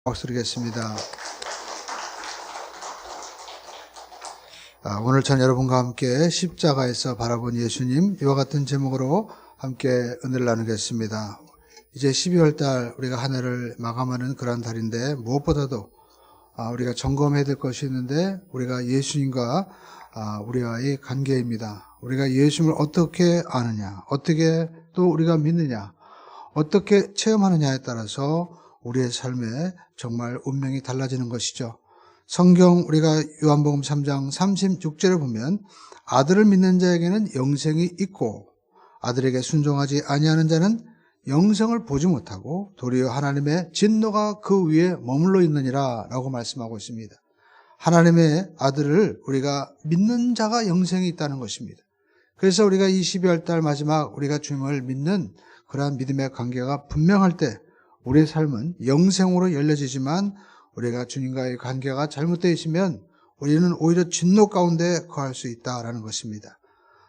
박수 드리겠습니다. 오늘 전 여러분과 함께 십자가에서 바라본 예수님, 이와 같은 제목으로 함께 은혜를 나누겠습니다. 이제 12월 달 우리가 한 해를 마감하는 그런 달인데, 무엇보다도 우리가 점검해야 될 것이 있는데, 우리가 예수님과 우리와의 관계입니다. 우리가 예수님을 어떻게 아느냐, 어떻게 또 우리가 믿느냐, 어떻게 체험하느냐에 따라서 우리의 삶에 정말 운명이 달라지는 것이죠. 성경 우리가 요한복음 3장 36절에 보면 아들을 믿는 자에게는 영생이 있고 아들에게 순종하지 아니하는 자는 영생을 보지 못하고 도리어 하나님의 진노가 그 위에 머물러 있느니라 라고 말씀하고 있습니다. 하나님의 아들을 우리가 믿는 자가 영생이 있다는 것입니다. 그래서 우리가 이 12월 달 마지막 우리가 주님을 믿는 그러한 믿음의 관계가 분명할 때 우리의 삶은 영생으로 열려지지만 우리가 주님과의 관계가 잘못되어 있으면 우리는 오히려 진노 가운데 거할 수 있다라는 것입니다.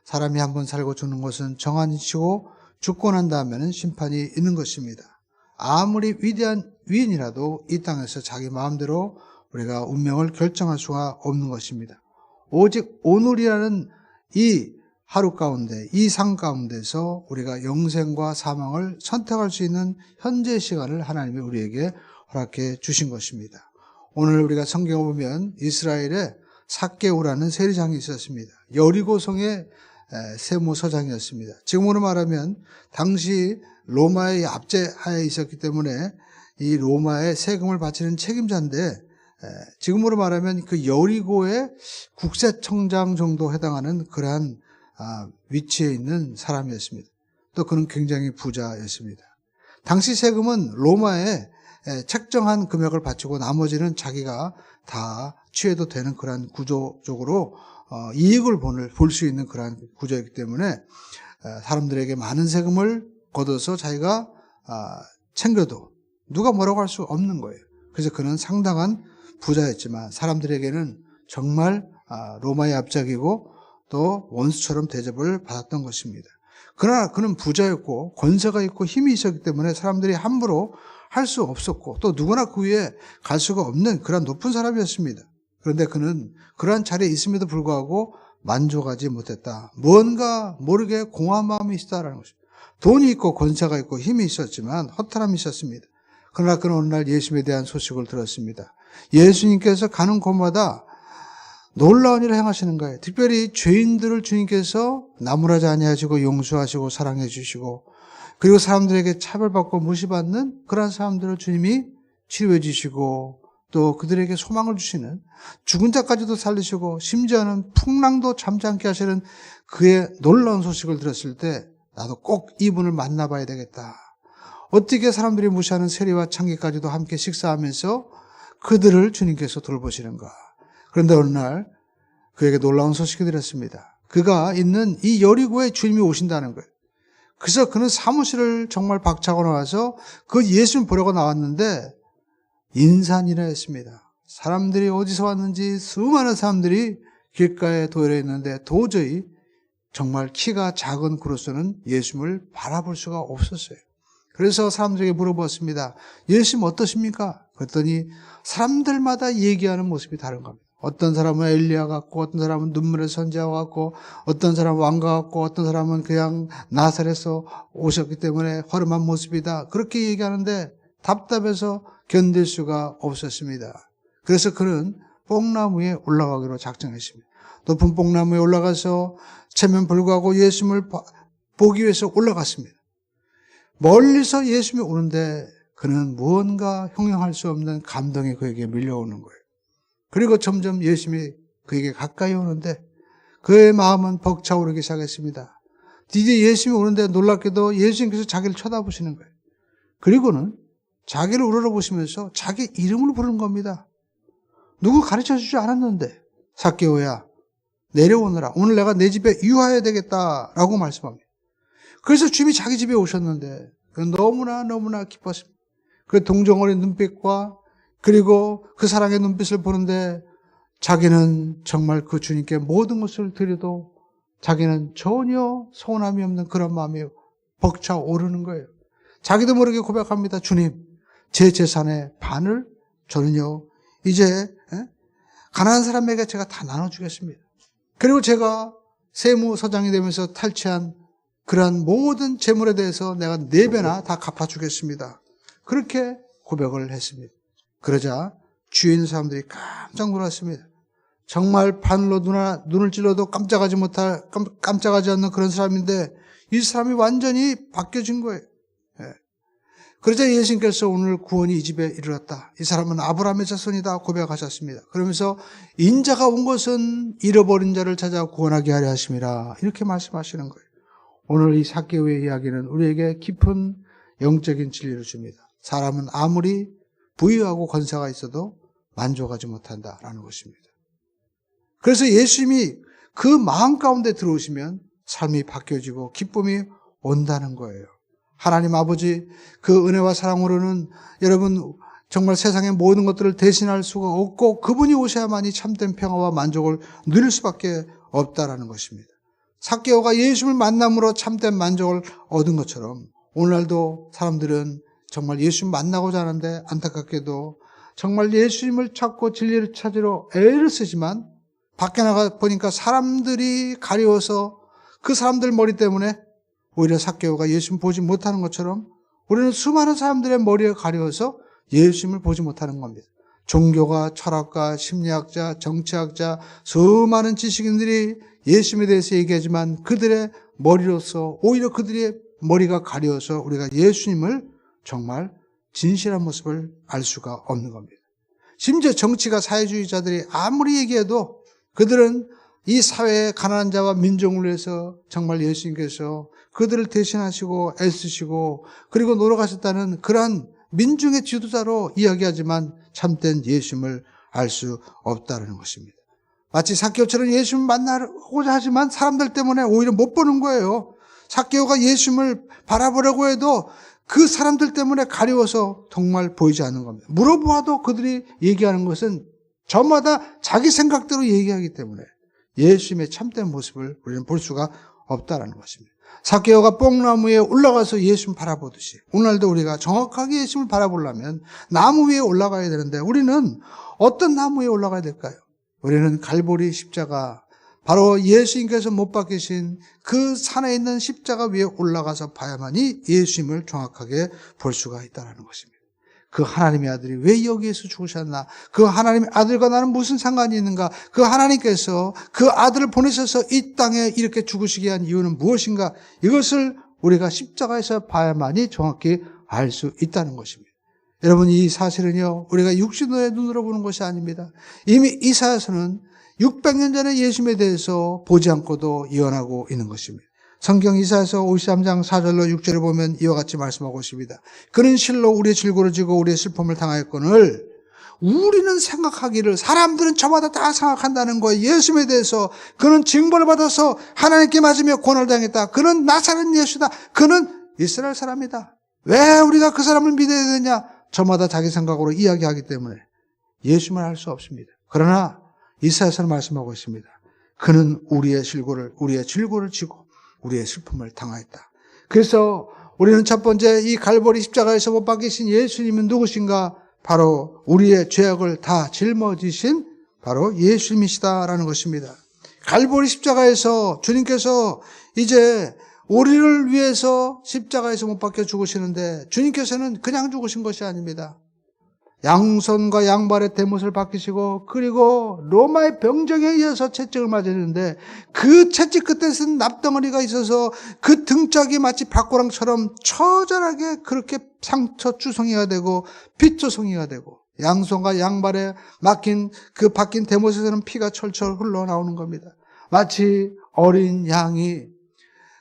사람이 한번 살고 죽는 것은 정한 이치고 죽고 난 다음에는 심판이 있는 것입니다. 아무리 위대한 위인이라도 이 땅에서 자기 마음대로 우리가 운명을 결정할 수가 없는 것입니다. 오직 오늘이라는 이 하루 가운데, 이 삶 가운데서 우리가 영생과 사망을 선택할 수 있는 현재의 시간을 하나님이 우리에게 허락해 주신 것입니다. 오늘 우리가 성경을 보면 이스라엘에 삭개오라는 세리장이 있었습니다. 여리고성의 세무서장이었습니다. 지금으로 말하면 당시 로마의 압제하에 있었기 때문에 이 로마의 세금을 바치는 책임자인데, 지금으로 말하면 그 여리고의 국세청장 정도 해당하는 그러한 위치에 있는 사람이었습니다. 또 그는 굉장히 부자였습니다. 당시 세금은 로마에 책정한 금액을 바치고 나머지는 자기가 다 취해도 되는 그러한 구조적으로 이익을 볼 수 있는 그러한 구조이기 때문에 사람들에게 많은 세금을 걷어서 자기가 챙겨도 누가 뭐라고 할 수 없는 거예요. 그래서 그는 상당한 부자였지만 사람들에게는 정말 로마의 압작이고 또 원수처럼 대접을 받았던 것입니다. 그러나 그는 부자였고 권세가 있고 힘이 있었기 때문에 사람들이 함부로 할 수 없었고 또 누구나 그 위에 갈 수가 없는 그런 높은 사람이었습니다. 그런데 그는 그러한 자리에 있음에도 불구하고 만족하지 못했다. 뭔가 모르게 공허한 마음이 있었다는 것입니다. 돈이 있고 권세가 있고 힘이 있었지만 허탈함이 있었습니다. 그러나 그는 어느 날 예수님에 대한 소식을 들었습니다. 예수님께서 가는 곳마다 놀라운 일을 행하시는 거예요. 특별히 죄인들을 주님께서 나무라지 아니하시고 용서하시고 사랑해 주시고 그리고 사람들에게 차별받고 무시받는 그런 사람들을 주님이 치료해 주시고 또 그들에게 소망을 주시는 죽은 자까지도 살리시고 심지어는 풍랑도 잠잠케 하시는 그의 놀라운 소식을 들었을 때 나도 꼭 이분을 만나봐야 되겠다. 어떻게 사람들이 무시하는 세리와 창기까지도 함께 식사하면서 그들을 주님께서 돌보시는가. 그런데 어느 날 그에게 놀라운 소식이 들었습니다. 그가 있는 이 여리고에 주님이 오신다는 거예요. 그래서 그는 사무실을 정말 박차고 나와서 그 예수님 보려고 나왔는데 인산이라 했습니다. 사람들이 어디서 왔는지 수많은 사람들이 길가에 도열해 있는데 도저히 정말 키가 작은 그로서는 예수님을 바라볼 수가 없었어요. 그래서 사람들에게 물어봤습니다. 예수님 어떠십니까? 그랬더니 사람들마다 얘기하는 모습이 다른 겁니다. 어떤 사람은 엘리야 같고 어떤 사람은 눈물의 선지자 같고 어떤 사람은 왕과 같고 어떤 사람은 그냥 나사렛에서 오셨기 때문에 허름한 모습이다. 그렇게 얘기하는데 답답해서 견딜 수가 없었습니다. 그래서 그는 뽕나무에 올라가기로 작정했습니다. 높은 뽕나무에 올라가서 체면 불구하고 예수님을 보기 위해서 올라갔습니다. 멀리서 예수님이 오는데 그는 무언가 형용할 수 없는 감동이 그에게 밀려오는 거예요. 그리고 점점 예수님이 그에게 가까이 오는데 그의 마음은 벅차오르기 시작했습니다. 드디어 예수님이 오는데 놀랍게도 예수님께서 자기를 쳐다보시는 거예요. 그리고는 자기를 우러러보시면서 자기 이름을 부르는 겁니다. 누구 가르쳐주지 않았는데 삭개오야 내려오너라. 오늘 내가 내 집에 유하여야 되겠다라고 말씀합니다. 그래서 주님이 자기 집에 오셨는데 너무나 기뻤습니다. 그 동정어린 눈빛과 그리고 그 사랑의 눈빛을 보는데 자기는 정말 그 주님께 모든 것을 드려도 자기는 전혀 서운함이 없는 그런 마음이 벅차오르는 거예요. 자기도 모르게 고백합니다. 주님, 제 재산의 반을 저는요 이제 가난한 사람에게 제가 다 나눠주겠습니다. 그리고 제가 세무서장이 되면서 탈취한 그러한 모든 재물에 대해서 내가 4배나 다 갚아주겠습니다. 그렇게 고백을 했습니다. 그러자 주위에 있는 사람들이 깜짝 놀랐습니다. 정말 바늘로 눈을 찔러도 깜짝하지 않는 그런 사람인데 이 사람이 완전히 바뀌어진 거예요. 그러자 예수님께서 오늘 구원이 이 집에 이르렀다. 이 사람은 아브라함의 자손이다 고백하셨습니다. 그러면서 인자가 온 것은 잃어버린 자를 찾아 구원하게 하려 하심이라 이렇게 말씀하시는 거예요. 오늘 이 삭개오의 이야기는 우리에게 깊은 영적인 진리를 줍니다. 사람은 아무리 부유하고 권세가 있어도 만족하지 못한다라는 것입니다. 그래서 예수님이 그 마음 가운데 들어오시면 삶이 바뀌어지고 기쁨이 온다는 거예요. 하나님 아버지 그 은혜와 사랑으로는 여러분 정말 세상의 모든 것들을 대신할 수가 없고 그분이 오셔야만이 참된 평화와 만족을 누릴 수밖에 없다라는 것입니다. 삭개오가 예수님을 만남으로 참된 만족을 얻은 것처럼 오늘날도 사람들은 정말 예수님 만나고자 하는데 안타깝게도 정말 예수님을 찾고 진리를 찾으러 애를 쓰지만 밖에 나가 보니까 사람들이 가려워서 그 사람들 머리 때문에 오히려 삭개오가 예수님 보지 못하는 것처럼 우리는 수많은 사람들의 머리에 가려워서 예수님을 보지 못하는 겁니다. 종교가, 철학가, 심리학자, 정치학자, 수많은 지식인들이 예수님에 대해서 얘기하지만 그들의 머리로서 오히려 그들의 머리가 가려워서 우리가 예수님을 정말 진실한 모습을 알 수가 없는 겁니다. 심지어 정치가 사회주의자들이 아무리 얘기해도 그들은 이 사회의 가난한 자와 민족을 위해서 정말 예수님께서 그들을 대신하시고 애쓰시고 그리고 노력하셨다는 그러한 민중의 지도자로 이야기하지만 참된 예수님을 알 수 없다는 것입니다. 마치 삭개오처럼 예수님을 만나고자 하지만 사람들 때문에 오히려 못 보는 거예요. 삭개오가 예수님을 바라보려고 해도 그 사람들 때문에 가려워서 정말 보이지 않는 겁니다. 물어보아도 그들이 얘기하는 것은 저마다 자기 생각대로 얘기하기 때문에 예수님의 참된 모습을 우리는 볼 수가 없다는 것입니다. 삭개오가 뽕나무에 올라가서 예수님 바라보듯이 오늘도 우리가 정확하게 예수님을 바라보려면 나무 위에 올라가야 되는데 우리는 어떤 나무 위에 올라가야 될까요? 우리는 갈보리 십자가, 바로 예수님께서 못 박히신 그 산에 있는 십자가 위에 올라가서 봐야만이 예수님을 정확하게 볼 수가 있다는 것입니다. 그 하나님의 아들이 왜 여기에서 죽으셨나? 그 하나님의 아들과 나는 무슨 상관이 있는가? 그 하나님께서 그 아들을 보내셔서 이 땅에 이렇게 죽으시게 한 이유는 무엇인가? 이것을 우리가 십자가에서 봐야만이 정확히 알 수 있다는 것입니다. 여러분, 이 사실은요, 우리가 육신의 눈으로 보는 것이 아닙니다. 이미 이사야서는 600년 전에 예수님에 대해서 보지 않고도 예언하고 있는 것입니다. 성경 이사야서 53장 4절로 6절을 보면 이와 같이 말씀하고 있습니다. 그는 실로 우리의 질고를 지고 우리의 슬픔을 당하였거늘 우리는 생각하기를, 사람들은 저마다 다 생각한다는 거예요. 예수님에 대해서 그는 징벌을 받아서 하나님께 맞으며 고난을 당했다. 그는 나사렛 예수다. 그는 이스라엘 사람이다. 왜 우리가 그 사람을 믿어야 되냐? 저마다 자기 생각으로 이야기하기 때문에 예수님을 알 수 없습니다. 그러나 이사야서는 말씀하고 있습니다. 그는 우리의 질고를 지고 우리의 슬픔을 당하였다. 그래서 우리는 첫 번째 이 갈보리 십자가에서 못 박히신 예수님은 누구신가? 바로 우리의 죄악을 다 짊어지신 바로 예수님이시다라는 것입니다. 갈보리 십자가에서 주님께서 이제 우리를 위해서 십자가에서 못 박혀 죽으시는데 주님께서는 그냥 죽으신 것이 아닙니다. 양손과 양발에 대못을 박히시고 그리고 로마의 병정에 의해서 채찍을 맞았는데 그 채찍 끝에 쓴 납덩어리가 있어서 그 등짝이 마치 박고랑처럼 처절하게 그렇게 상처 주성이가 되고 핏조성이가 되고 양손과 양발에 박힌 대못에서는 피가 철철 흘러나오는 겁니다. 마치 어린 양이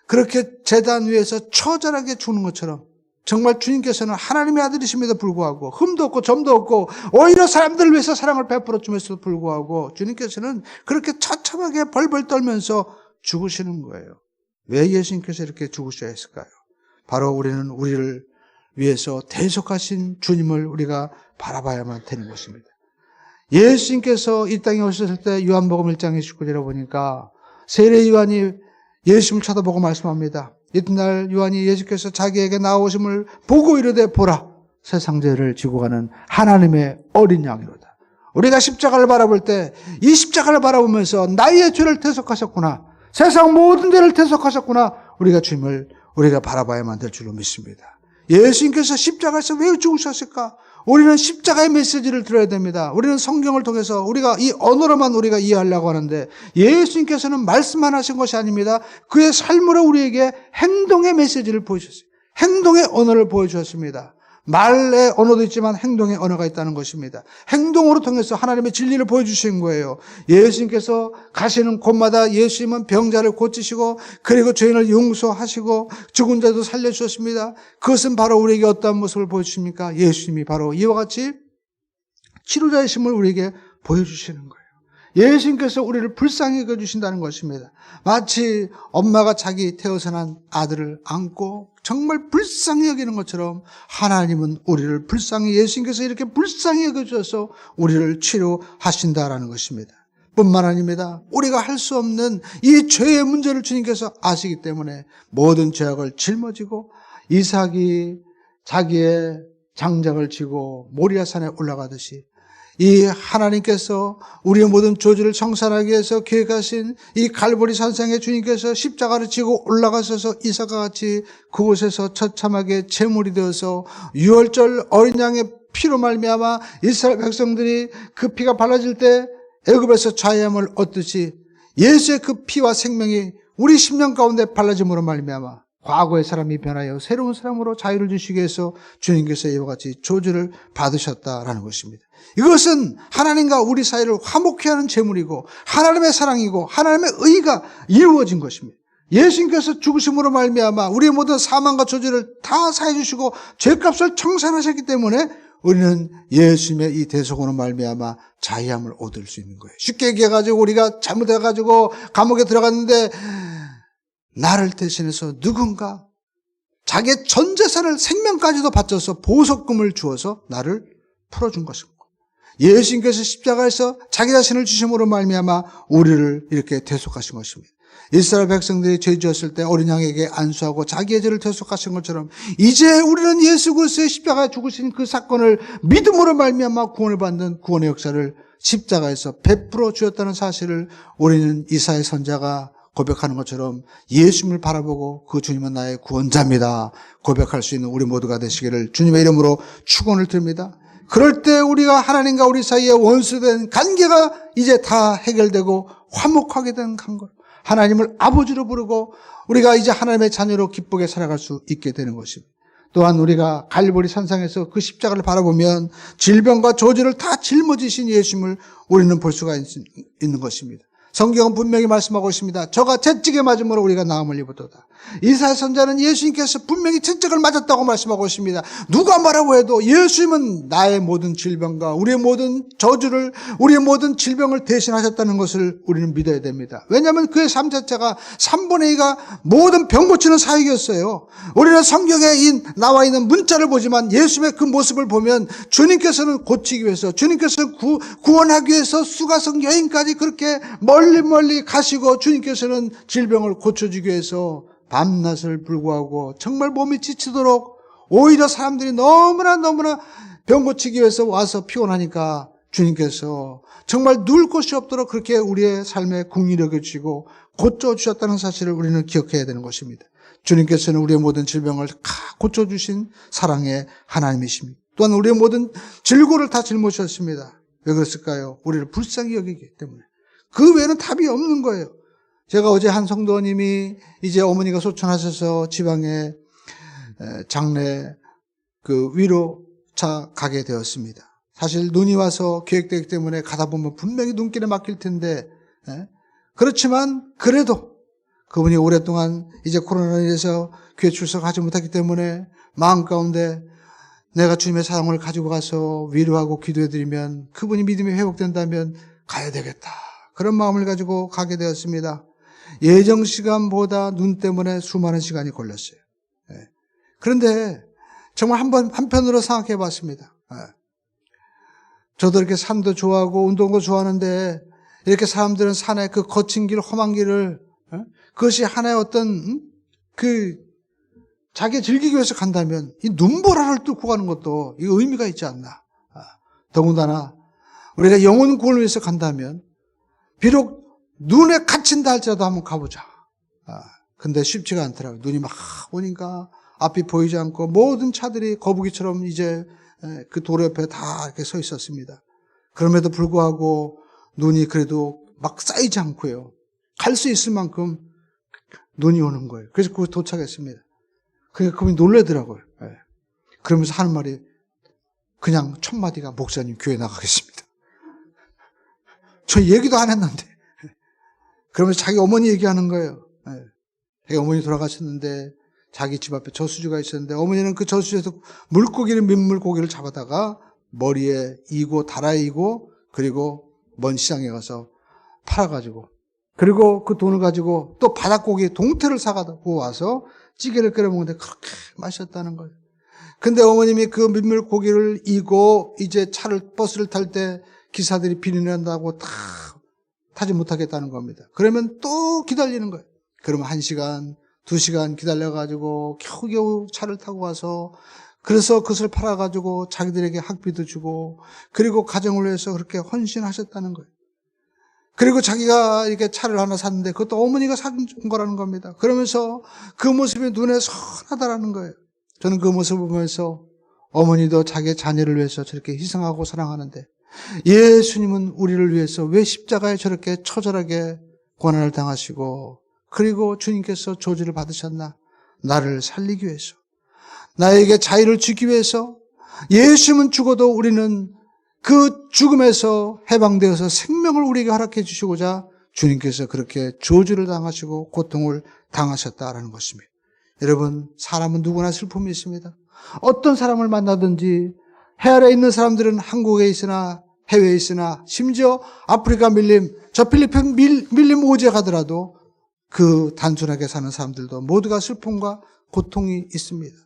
그렇게 제단 위에서 처절하게 죽는 것처럼 정말 주님께서는 하나님의 아들이심에도 불구하고 흠도 없고 점도 없고 오히려 사람들을 위해서 사랑을 베풀어 주면서도 불구하고 주님께서는 그렇게 처참하게 벌벌 떨면서 죽으시는 거예요. 왜 예수님께서 이렇게 죽으셔야 했을까요? 바로 우리는 우리를 위해서 대속하신 주님을 우리가 바라봐야만 되는 것입니다. 예수님께서 이 땅에 오셨을 때 요한복음 1장 29절에 보니까 세례 요한이 예수님을 쳐다보고 말씀합니다. 이튿날 요한이 예수께서 자기에게 나오심을 보고 이르되 보라 세상 죄를 지고 가는 하나님의 어린 양이로다. 우리가 십자가를 바라볼 때 이 십자가를 바라보면서 나의 죄를 대속하셨구나, 세상 모든 죄를 대속하셨구나, 우리가 주님을 우리가 바라봐야만 될 줄로 믿습니다. 예수님께서 십자가에서 왜 죽으셨을까? 우리는 십자가의 메시지를 들어야 됩니다. 우리는 성경을 통해서 우리가 이 언어로만 우리가 이해하려고 하는데 예수님께서는 말씀만 하신 것이 아닙니다. 그의 삶으로 우리에게 행동의 메시지를 보여주셨어요. 행동의 언어를 보여주셨습니다. 말의 언어도 있지만 행동의 언어가 있다는 것입니다. 행동으로 통해서 하나님의 진리를 보여주신 거예요. 예수님께서 가시는 곳마다 예수님은 병자를 고치시고 그리고 죄인을 용서하시고 죽은 자도 살려주셨습니다. 그것은 바로 우리에게 어떠한 모습을 보여주십니까? 예수님이 바로 이와 같이 치료자이심을 우리에게 보여주시는 거예요. 예수님께서 우리를 불쌍히 여겨주신다는 것입니다. 마치 엄마가 자기 태어서 난 아들을 안고 정말 불쌍히 여기는 것처럼 하나님은 우리를 불쌍히, 예수님께서 이렇게 불쌍히 여겨주셔서 우리를 치료하신다라는 것입니다. 뿐만 아닙니다. 우리가 할 수 없는 이 죄의 문제를 주님께서 아시기 때문에 모든 죄악을 짊어지고 이삭이 자기의 장작을 지고 모리아산에 올라가듯이 이 하나님께서 우리의 모든 저주를 청산하기 위해서 계획하신 이 갈보리 산상에 주님께서 십자가를 지고 올라가셔서 이삭과 같이 그곳에서 처참하게 제물이 되어서 유월절 어린 양의 피로 말미암아 이스라엘 백성들이 그 피가 발라질 때 애굽에서 자유함을 얻듯이 예수의 그 피와 생명이 우리 심령 가운데 발라짐으로 말미암아 과거의 사람이 변하여 새로운 사람으로 자유를 주시기 위해서 주님께서 이와 같이 저주를 받으셨다라는 것입니다. 이것은 하나님과 우리 사이를 화목케 하는 제물이고 하나님의 사랑이고 하나님의 의가 이루어진 것입니다. 예수님께서 죽으심으로 말미암아 우리의 모든 사망과 저주를 다 사해 주시고 죄값을 청산하셨기 때문에 우리는 예수님의 이 대속으로 말미암아 자유함을 얻을 수 있는 거예요. 쉽게 얘기해가지고 우리가 잘못해가지고 감옥에 들어갔는데 나를 대신해서 누군가 자기의 전 재산을 생명까지도 바쳐서 보석금을 주어서 나를 풀어준 것입니다. 예수님께서 십자가에서 자기 자신을 주심으로 말미암아 우리를 이렇게 대속하신 것입니다. 이스라엘 백성들이 죄 지었을 때 어린 양에게 안수하고 자기의 죄를 대속하신 것처럼 이제 우리는 예수 그리스도의 십자가에 죽으신 그 사건을 믿음으로 말미암아 구원을 받는 구원의 역사를 십자가에서 베풀어 주었다는 사실을 우리는 이사야 선지자가 고백하는 것처럼 예수님을 바라보고 그 주님은 나의 구원자입니다 고백할 수 있는 우리 모두가 되시기를 주님의 이름으로 축원을 드립니다. 그럴 때 우리가 하나님과 우리 사이에 원수된 관계가 이제 다 해결되고 화목하게 된 관계, 하나님을 아버지로 부르고 우리가 이제 하나님의 자녀로 기쁘게 살아갈 수 있게 되는 것입니다. 또한 우리가 갈보리 산상에서 그 십자가를 바라보면 질병과 저주를 다 짊어지신 예수님을 우리는 볼 수가 있는 것입니다. 성경은 분명히 말씀하고 있습니다. 저가 채찍에 맞음으로 우리가 나음을 입었도다. 이사야 선지자는 예수님께서 분명히 채찍을 맞았다고 말씀하고 있습니다. 누가 뭐라고 해도 예수님은 나의 모든 질병과 우리의 모든 저주를, 우리의 모든 질병을 대신하셨다는 것을 우리는 믿어야 됩니다. 왜냐하면 그의 삶 자체가 3분의 2가 모든 병 고치는 사역이었어요. 우리는 성경에 나와 있는 문자를 보지만 예수님의 그 모습을 보면 주님께서는 고치기 위해서, 주님께서는 구원하기 위해서 수가성 여인까지 그렇게 멀리 가시고 주님께서는 질병을 고쳐주기 위해서 밤낮을 불구하고 정말 몸이 지치도록 오히려 사람들이 너무나 병 고치기 위해서 와서 피곤하니까 주님께서 정말 누울 곳이 없도록 그렇게 우리의 삶에 긍휼히 여겨주시고 고쳐주셨다는 사실을 우리는 기억해야 되는 것입니다. 주님께서는 우리의 모든 질병을 다 고쳐주신 사랑의 하나님이십니다. 또한 우리의 모든 질고를 다 짊어지셨습니다. 왜 그랬을까요? 우리를 불쌍히 여기기 때문에. 그 외에는 답이 없는 거예요. 제가 어제 한 성도님이 이제 어머니가 소천하셔서 지방에 장례 그 위로차 가게 되었습니다. 사실 눈이 와서 계획되기 때문에 가다 보면 분명히 눈길에 막힐 텐데, 그렇지만 그래도 그분이 오랫동안 이제 코로나로 인해서 교회 출석하지 못했기 때문에 마음 가운데 내가 주님의 사랑을 가지고 가서 위로하고 기도해드리면 그분이 믿음이 회복된다면 가야 되겠다. 그런 마음을 가지고 가게 되었습니다. 예정 시간보다 눈 때문에 수많은 시간이 걸렸어요. 그런데 정말 한편으로 생각해 봤습니다. 저도 이렇게 산도 좋아하고 운동도 좋아하는데 이렇게 사람들은 산에 그 거친 길, 험한 길을 그것이 하나의 어떤 그 자기 즐기기 위해서 간다면 이 눈보라를 뚫고 가는 것도 이 의미가 있지 않나. 더군다나 우리가 영혼 구원을 위해서 간다면 비록 눈에 갇힌다 할지라도 한번 가보자. 근데 쉽지가 않더라고요. 눈이 막 오니까 앞이 보이지 않고 모든 차들이 거북이처럼 이제 그 도로 옆에 다 이렇게 서 있었습니다. 그럼에도 불구하고 눈이 그래도 막 쌓이지 않고요. 갈 수 있을 만큼 눈이 오는 거예요. 그래서 거기 도착했습니다. 그러니까 그분이 놀라더라고요. 그러면서 하는 말이 그냥 첫 마디가 목사님 교회 나가겠습니다. 저 얘기도 안 했는데. 그러면서 자기 어머니 얘기하는 거예요. 자기 어머니 돌아가셨는데 자기 집 앞에 저수지가 있었는데 어머니는 그 저수지에서 민물고기를 잡아다가 머리에 이고 달아 이고 그리고 먼 시장에 가서 팔아가지고 그리고 그 돈을 가지고 또 바닷고기 동태를 사가지고 와서 찌개를 끓여 먹는데 그렇게 맛있었다는 거예요. 근데 어머님이 그 민물고기를 이고 이제 버스를 탈 때 기사들이 비린낸다고 다 타지 못하겠다는 겁니다. 그러면 또 기다리는 거예요. 그러면 1시간, 2시간 기다려가지고 겨우겨우 차를 타고 와서 그래서 그것을 팔아가지고 자기들에게 학비도 주고 그리고 가정을 위해서 그렇게 헌신하셨다는 거예요. 그리고 자기가 이렇게 차를 하나 샀는데 그것도 어머니가 산 거라는 겁니다. 그러면서 그 모습이 눈에 선하다라는 거예요. 저는 그 모습을 보면서 어머니도 자기의 자녀를 위해서 저렇게 희생하고 사랑하는데 예수님은 우리를 위해서 왜 십자가에 저렇게 처절하게 고난을 당하시고 그리고 주님께서 저주를 받으셨나? 나를 살리기 위해서, 나에게 자유를 주기 위해서. 예수님은 죽어도 우리는 그 죽음에서 해방되어서 생명을 우리에게 허락해 주시고자 주님께서 그렇게 저주를 당하시고 고통을 당하셨다라는 것입니다. 여러분, 사람은 누구나 슬픔이 있습니다. 어떤 사람을 만나든지 해 아래 있는 사람들은 한국에 있으나 해외에 있으나 심지어 아프리카 밀림, 저 필리핀 밀림 오지에 가더라도 그 단순하게 사는 사람들도 모두가 슬픔과 고통이 있습니다.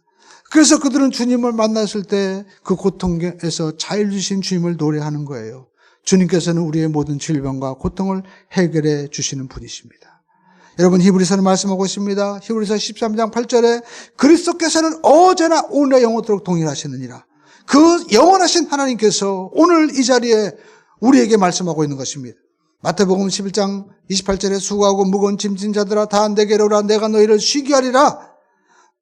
그래서 그들은 주님을 만났을 때 그 고통에서 자유 주신 주님을 노래하는 거예요. 주님께서는 우리의 모든 질병과 고통을 해결해 주시는 분이십니다. 여러분, 히브리서는 말씀하고 있습니다. 히브리서 13장 8절에 그리스도께서는 어제나 오늘과 영원토록 동일하시느니라. 그 영원하신 하나님께서 오늘 이 자리에 우리에게 말씀하고 있는 것입니다. 마태복음 11장 28절에 수고하고 무거운 짐진 자들아 다 내게로 오라 내가 너희를 쉬게 하리라.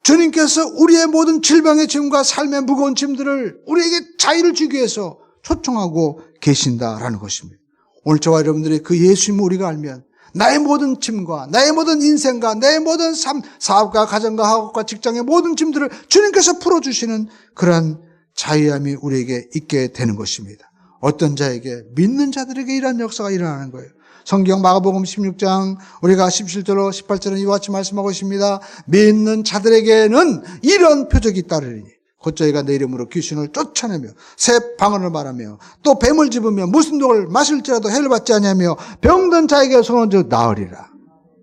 주님께서 우리의 모든 질병의 짐과 삶의 무거운 짐들을 우리에게 자유를 주기 위해서 초청하고 계신다라는 것입니다. 오늘 저와 여러분들이 그 예수님을 우리가 알면 나의 모든 짐과 나의 모든 인생과 나의 모든 삶, 사업과 가정과 학업과 직장의 모든 짐들을 주님께서 풀어주시는 그러한 자유함이 우리에게 있게 되는 것입니다. 어떤 자에게? 믿는 자들에게 이러한 역사가 일어나는 거예요. 성경 마가복음 16장 우리가 17절로 18절은 이와 같이 말씀하고 있습니다. 믿는 자들에게는 이런 표적이 따르리니 곧 저희가 내 이름으로 귀신을 쫓아내며 새 방언을 말하며 또 뱀을 집으며 무슨 독을 마실지라도 해를 받지 아니하며 병든 자에게 손을 얹어 나으리라.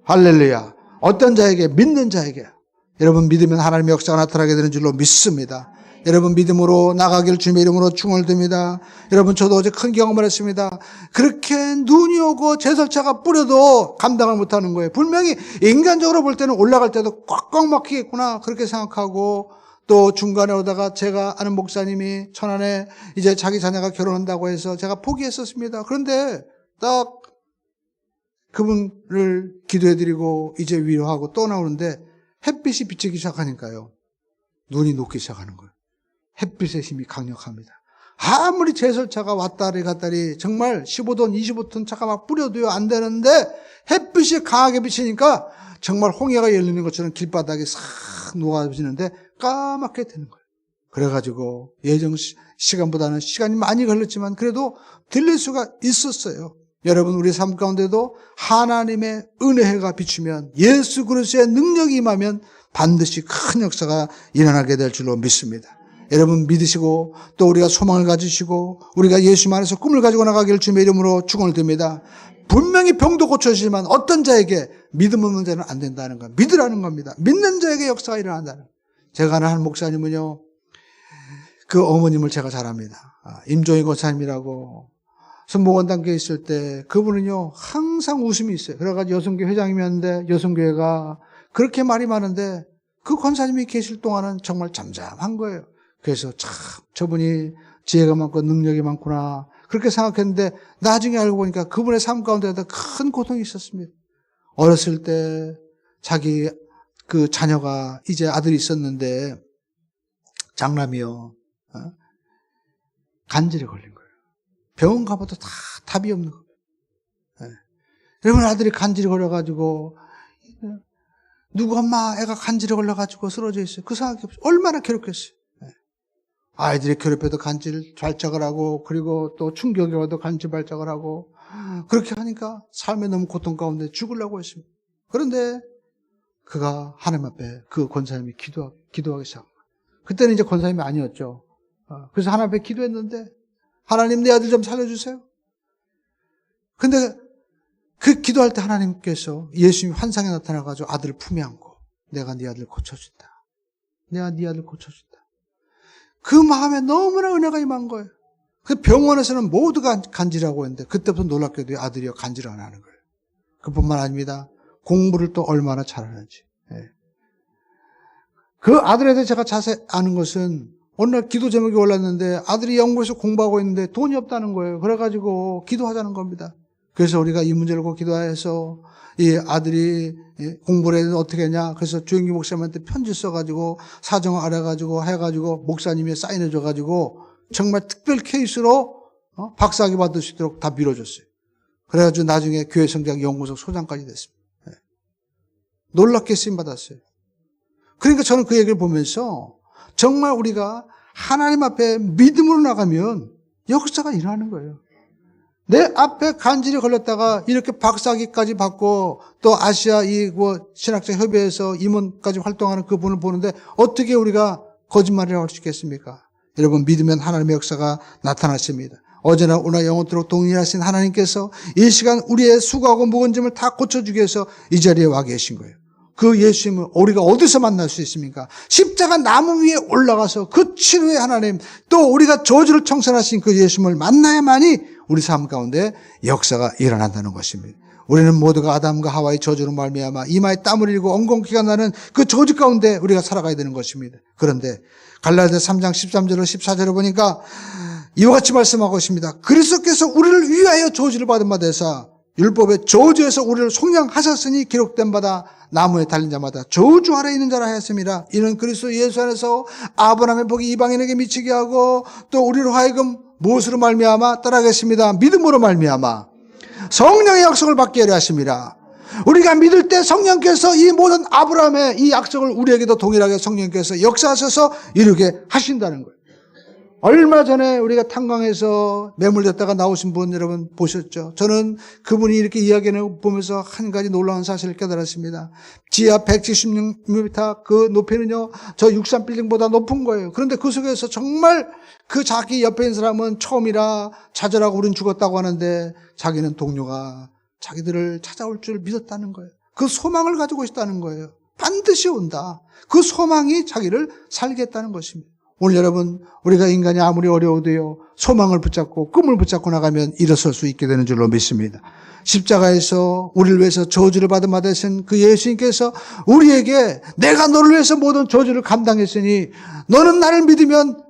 할렐루야. 어떤 자에게? 믿는 자에게. 여러분, 믿으면 하나님의 역사가 나타나게 되는 줄로 믿습니다. 여러분, 믿음으로 나가기를 주님의 이름으로 축원을 드립니다. 여러분, 저도 어제 큰 경험을 했습니다. 그렇게 눈이 오고 제설차가 뿌려도 감당을 못하는 거예요. 분명히 인간적으로 볼 때는 올라갈 때도 꽉꽉 막히겠구나 그렇게 생각하고 또 중간에 오다가 제가 아는 목사님이 천안에 이제 자기 자녀가 결혼한다고 해서 제가 포기했었습니다. 그런데 딱 그분을 기도해드리고 이제 위로하고 또 나오는데 햇빛이 비치기 시작하니까요. 눈이 녹기 시작하는 거예요. 햇빛의 힘이 강력합니다. 아무리 제설차가 왔다리 갔다리 정말 15톤, 25톤 차가 막 뿌려도요 안 되는데 햇빛이 강하게 비치니까 정말 홍해가 열리는 것처럼 길바닥이 싹 녹아지는데 까맣게 되는 거예요. 그래가지고 예정 시간보다는 시간이 많이 걸렸지만 그래도 들릴 수가 있었어요. 여러분, 우리 삶 가운데도 하나님의 은혜가 비추면 예수 그리스도의 능력이 임하면 반드시 큰 역사가 일어나게 될 줄로 믿습니다. 여러분, 믿으시고 또 우리가 소망을 가지시고 우리가 예수 안에서 꿈을 가지고 나가기를 주님의 이름으로 축원을 드립니다. 분명히 병도 고쳐지지만 어떤 자에게 믿음 없는 자는 안 된다는 거, 믿으라는 겁니다. 믿는 자에게 역사가 일어난다는. 제가 아는 한 목사님은요, 그 어머님을 제가 잘 압니다. 임종희 권사님이라고 순복원단교에 있을 때 그분은요 항상 웃음이 있어요. 그래가지고 여성교 회장이었는데 여성교회가 그렇게 말이 많은데 그 권사님이 계실 동안은 정말 잠잠한 거예요. 그래서 참 저분이 지혜가 많고 능력이 많구나 그렇게 생각했는데 나중에 알고 보니까 그분의 삶 가운데도 큰 고통이 있었습니다. 어렸을 때 자기 그 자녀가 이제 아들이 있었는데 장남이요. 간질에 걸린 거예요. 병원 가봐도 다 답이 없는 거예요. 여러분 아들이 간질이 걸려가지고 누구 엄마 애가 간질에 걸려가지고 쓰러져 있어요. 그 생각이 없어요. 얼마나 괴롭겠어요. 아이들이 괴롭혀도 간질 발작을 하고 그리고 또 충격이 와도 간질 발작을 하고 그렇게 하니까 삶에 너무 고통 가운데 죽으려고 했습니다. 그런데 그가 하나님 앞에 그 권사님이 기도하기 시작합니다. 그때는 이제 권사님이 아니었죠. 그래서 하나님 앞에 기도했는데 하나님 내 아들 좀 살려주세요. 근데 그 기도할 때 하나님께서 예수님이 환상에 나타나가지고 아들을 품에 안고 내가 네 아들 고쳐준다. 내가 네 아들 고쳐준다. 그 마음에 너무나 은혜가 임한 거예요. 그 병원에서는 모두가 간질하고 했는데 그때부터 놀랍게도 아들이 간질을 안 하는 거예요. 그뿐만 아닙니다. 공부를 또 얼마나 잘하는지. 그 아들에 대해 제가 자세히 아는 것은 어느 날 기도 제목이 올랐는데 아들이 영국에서 공부하고 있는데 돈이 없다는 거예요. 그래가지고 기도하자는 겁니다. 그래서 우리가 이 문제를 꼭 기도해서 이 아들이 공부를 해서 어떻게 했냐. 그래서 주영기 목사님한테 편지 써가지고 사정을 알아가지고 해가지고 목사님이 사인해줘가지고 정말 특별 케이스로 박사학위 받을 수 있도록 다 밀어줬어요. 그래가지고 나중에 교회 성장 연구소 소장까지 됐습니다. 놀랍게 쓰임받았어요. 그러니까 저는 그 얘기를 보면서 정말 우리가 하나님 앞에 믿음으로 나가면 역사가 일어나는 거예요. 내 앞에 간질이 걸렸다가 이렇게 박사학위까지 받고 또 아시아 신학자 협의회에서 임원까지 활동하는 그분을 보는데 어떻게 우리가 거짓말이라고 할 수 있겠습니까? 여러분 믿으면 하나님의 역사가 나타났습니다. 어제나 오늘 영원토록 동일하신 하나님께서 이 시간 우리의 수고하고 무거운 짐을 다 고쳐주기 위해서 이 자리에 와 계신 거예요. 그 예수님을 우리가 어디서 만날 수 있습니까? 십자가 나무 위에 올라가서 그 치료의 하나님 또 우리가 저주를 청산하신 그 예수님을 만나야만이 우리 삶 가운데 역사가 일어난다는 것입니다. 우리는 모두가 아담과 하와의 저주로 말미암아 이마에 땀을 흘리고 엉겅퀴가 나는 그 저주 가운데 우리가 살아가야 되는 것입니다. 그런데 갈라디아서 3장 13절로 14절을 보니까 이와 같이 말씀하고 있습니다. 그리스도께서 우리를 위하여 저주를 받은 바 되사 율법의 저주에서 우리를 속량하셨으니 기록된 바다 나무에 달린 자마다 저주 아래 있는 자라 하였습니다. 이는 그리스도 예수 안에서 아브라함의 복이 이방인에게 미치게 하고 또 우리로 하여금 무엇으로 말미암아 따라가겠습니다. 믿음으로 말미암아 성령의 약속을 받게 하려 하십니다. 우리가 믿을 때 성령께서 이 모든 아브라함의 이 약속을 우리에게도 동일하게 성령께서 역사하셔서 이루게 하신다는 거예요. 얼마 전에 우리가 탄광에서 매몰됐다가 나오신 분 여러분 보셨죠? 저는 그분이 이렇게 이야기를 보면서 한 가지 놀라운 사실을 깨달았습니다. 지하 176m 그 높이는요, 저 63빌딩보다 높은 거예요. 그런데 그 속에서 정말 그 자기 옆에 있는 사람은 처음이라 좌절하고 우린 죽었다고 하는데 자기는 동료가 자기들을 찾아올 줄 믿었다는 거예요. 그 소망을 가지고 있다는 거예요. 반드시 온다. 그 소망이 자기를 살게 했다는 것입니다. 오늘 여러분 우리가 인간이 아무리 어려워도요 소망을 붙잡고 꿈을 붙잡고 나가면 일어설 수 있게 되는 줄로 믿습니다. 십자가에서 우리를 위해서 저주를 받은 바 되신 그 예수님께서 우리에게 내가 너를 위해서 모든 저주를 감당했으니 너는 나를 믿으면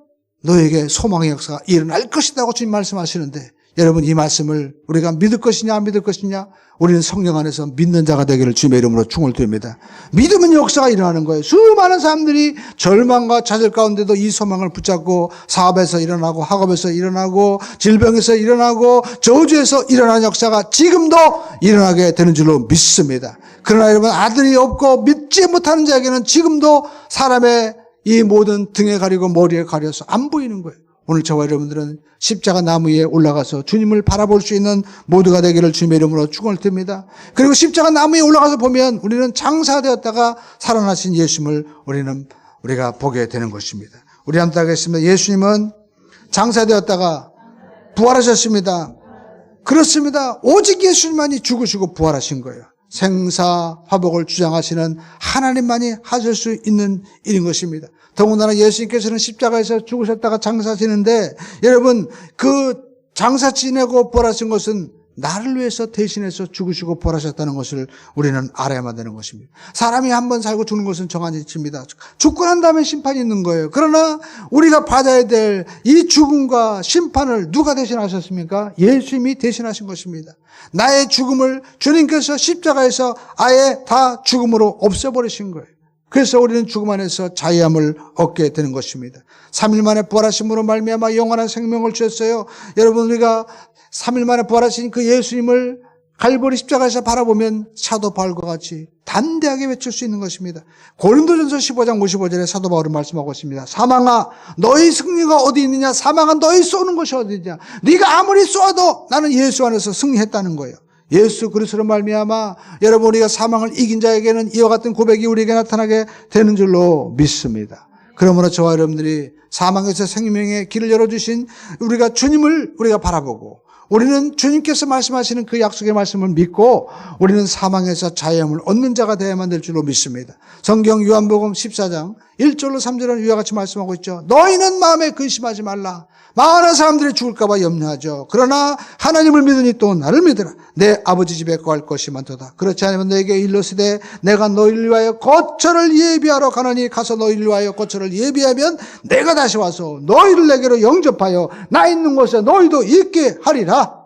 너에게 소망의 역사가 일어날 것이라고 주님 말씀하시는데 여러분 이 말씀을 우리가 믿을 것이냐 안 믿을 것이냐 우리는 성령 안에서 믿는 자가 되기를 주님의 이름으로 축원을 드립니다. 믿으면 역사가 일어나는 거예요. 수많은 사람들이 절망과 좌절 가운데도 이 소망을 붙잡고 사업에서 일어나고 학업에서 일어나고 질병에서 일어나고 저주에서 일어나는 역사가 지금도 일어나게 되는 줄로 믿습니다. 그러나 여러분 아들이 없고 믿지 못하는 자에게는 지금도 사람의 이 모든 등에 가리고 머리에 가려서 안 보이는 거예요. 오늘 저와 여러분들은 십자가 나무 위에 올라가서 주님을 바라볼 수 있는 모두가 되기를 주님의 이름으로 축원을 드립니다. 그리고 십자가 나무 위에 올라가서 보면 우리는 장사되었다가 살아나신 예수님을 우리가 보게 되는 것입니다. 우리 함께 하겠습니다. 예수님은 장사되었다가 부활하셨습니다. 그렇습니다. 오직 예수님만이 죽으시고 부활하신 거예요. 생사화복을 주장하시는 하나님만이 하실 수 있는 일인 것입니다. 더군다나 예수님께서는 십자가에서 죽으셨다가 장사지는데 여러분 그 장사 지내고 부활하신 것은 나를 위해서 대신해서 죽으시고 벌하셨다는 것을 우리는 알아야만 되는 것입니다. 사람이 한 번 살고 죽는 것은 정한 이치입니다. 죽고 난 다음에 심판이 있는 거예요. 그러나 우리가 받아야 될 이 죽음과 심판을 누가 대신하셨습니까? 예수님이 대신하신 것입니다. 나의 죽음을 주님께서 십자가에서 아예 다 죽음으로 없애버리신 거예요. 그래서 우리는 죽음 안에서 자유함을 얻게 되는 것입니다. 3일 만에 부활하심으로 말미암아 영원한 생명을 주셨어요. 여러분, 우리가 3일 만에 부활하신 그 예수님을 갈보리 십자가에서 바라보면 사도 바울과 같이 담대하게 외칠 수 있는 것입니다. 고린도전서 15장 55절에 사도 바울은 말씀하고 있습니다. 사망아, 너희 승리가 어디 있느냐? 사망아, 너희 쏘는 것이 어디 있느냐? 네가 아무리 쏘아도 나는 예수 안에서 승리했다는 거예요. 예수 그리스도로 말미암아 여러분, 우리가 사망을 이긴 자에게는 이와 같은 고백이 우리에게 나타나게 되는 줄로 믿습니다. 그러므로 저와 여러분들이 사망에서 생명의 길을 열어주신 우리가 주님을 우리가 바라보고, 우리는 주님께서 말씀하시는 그 약속의 말씀을 믿고 우리는 사망에서 자유함을 얻는 자가 되어야만 될 줄로 믿습니다. 성경 요한복음 14장 1절로 3절은 이와 같이 말씀하고 있죠. 너희는 마음에 근심하지 말라. 많은 사람들이 죽을까 봐 염려하죠. 그러나 하나님을 믿으니 또 나를 믿으라. 내 아버지 집에 거할 것이 많도다. 그렇지 않으면 너에게 일러스되 내가 너희를 위하여 거처를 예비하러 가노니 가서 너희를 위하여 거처를 예비하면 내가 다시 와서 너희를 내게로 영접하여 나 있는 곳에 너희도 있게 하리라.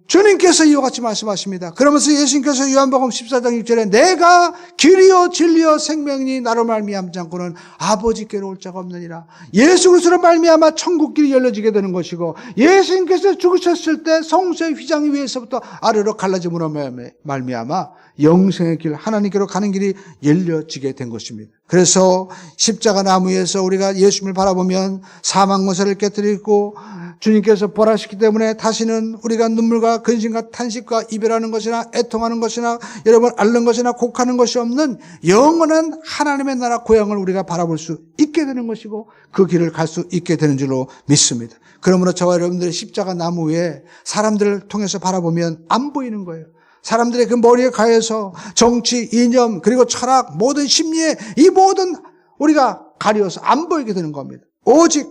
주님께서 이와 같이 말씀하십니다. 그러면서 예수님께서 요한복음 14장 6절에 내가 길이요 진리요 생명이니 나로 말미암지 않고는 아버지께로 올 자가 없느니라. 예수 그리스도로 말미암아 천국길이 열려지게 되는 것이고, 예수님께서 죽으셨을 때 성소의 휘장 위에서부터 아래로 갈라짐으로 말미암아 영생의 길, 하나님께로 가는 길이 열려지게 된 것입니다. 그래서 십자가 나무에서 우리가 예수님을 바라보면 사망 권세를 깨뜨리고 주님께서 부활하셨기 때문에 다시는 우리가 눈물과 근심과 탄식과 이별하는 것이나 애통하는 것이나 여러분 앓는 것이나 곡하는 것이 없는 영원한 하나님의 나라 고향을 우리가 바라볼 수 있게 되는 것이고, 그 길을 갈 수 있게 되는 줄로 믿습니다. 그러므로 저와 여러분들의 십자가 나무 위에 사람들을 통해서 바라보면 안 보이는 거예요. 사람들의 그 머리에 가해서 정치, 이념, 그리고 철학, 모든 심리에 이 모든 우리가 가려서 안 보이게 되는 겁니다. 오직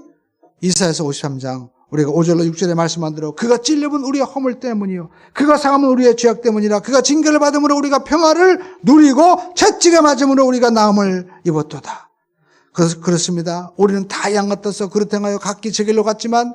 이사야서 53장 우리가 5절로 6절에 말씀한 대로 그가 찔려본 우리의 허물 때문이요 그가 상함은 우리의 죄악 때문이라. 그가 징계를 받음으로 우리가 평화를 누리고 채찍에 맞음으로 우리가 나음을 입었도다. 그렇습니다. 우리는 다 양 같아서 그릇 행하여 각기 제 길로 갔지만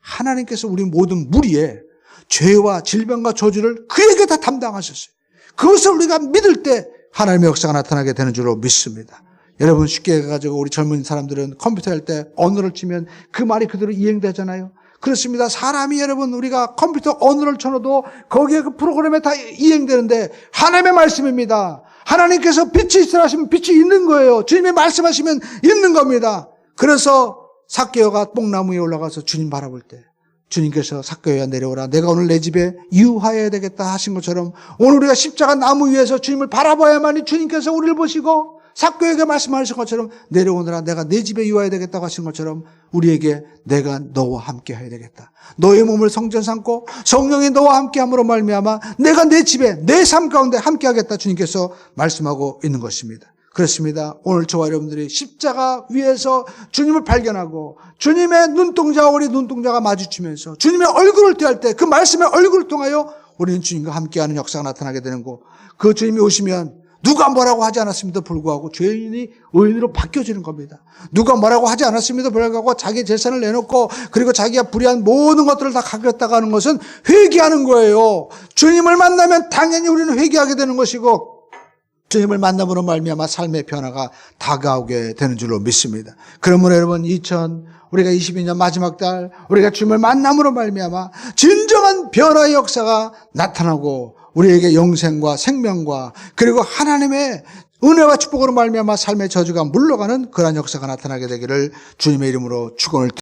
하나님께서 우리 모든 무리에 죄와 질병과 저주를 그에게 다 담당하셨어요. 그것을 우리가 믿을 때 하나님의 역사가 나타나게 되는 줄로 믿습니다. 여러분, 쉽게 해가지고 우리 젊은 사람들은 컴퓨터 할 때 언어를 치면 그 말이 그대로 이행되잖아요. 그렇습니다. 사람이 여러분, 우리가 컴퓨터 언어를 쳐놔도 거기에 그 프로그램에 다 이행되는데 하나님의 말씀입니다. 하나님께서 빛이 있으라 하시면 빛이 있는 거예요. 주님이 말씀하시면 있는 겁니다. 그래서 삭개오가 뽕나무 위에 올라가서 주님 바라볼 때 주님께서 삭개오야 내려오라. 내가 오늘 내 집에 유하여야 되겠다 하신 것처럼 오늘 우리가 십자가 나무 위에서 주님을 바라봐야만이 주님께서 우리를 보시고 삭개오에게 말씀하신 것처럼 내려오느라 내가 내 집에 유하여야 되겠다고 하신 것처럼 우리에게 내가 너와 함께 해야 되겠다. 너의 몸을 성전 삼고 성령이 너와 함께 함으로 말미암아 내가 내 집에 내 삶 가운데 함께 하겠다 주님께서 말씀하고 있는 것입니다. 그렇습니다. 오늘 저와 여러분들이 십자가 위에서 주님을 발견하고 주님의 눈동자와 우리 눈동자가 마주치면서 주님의 얼굴을 대할 때 그 말씀의 얼굴을 통하여 우리는 주님과 함께하는 역사가 나타나게 되는 거. 그 주님이 오시면 누가 뭐라고 하지 않았음에도 불구하고 죄인이 의인으로 바뀌어지는 겁니다. 누가 뭐라고 하지 않았음에도 불구하고 자기 재산을 내놓고 그리고 자기가 불의한 모든 것들을 다 갖겠다고 하는 것은 회개하는 거예요. 주님을 만나면 당연히 우리는 회개하게 되는 것이고 주님을 만남으로 말미암아 삶의 변화가 다가오게 되는 줄로 믿습니다. 그러므로 여러분 우리가 22년 마지막 달 우리가 주님을 만남으로 말미암아 진정한 변화의 역사가 나타나고 우리에게 영생과 생명과 그리고 하나님의 은혜와 축복으로 말미암아 삶의 저주가 물러가는 그러한 역사가 나타나게 되기를 주님의 이름으로 축원을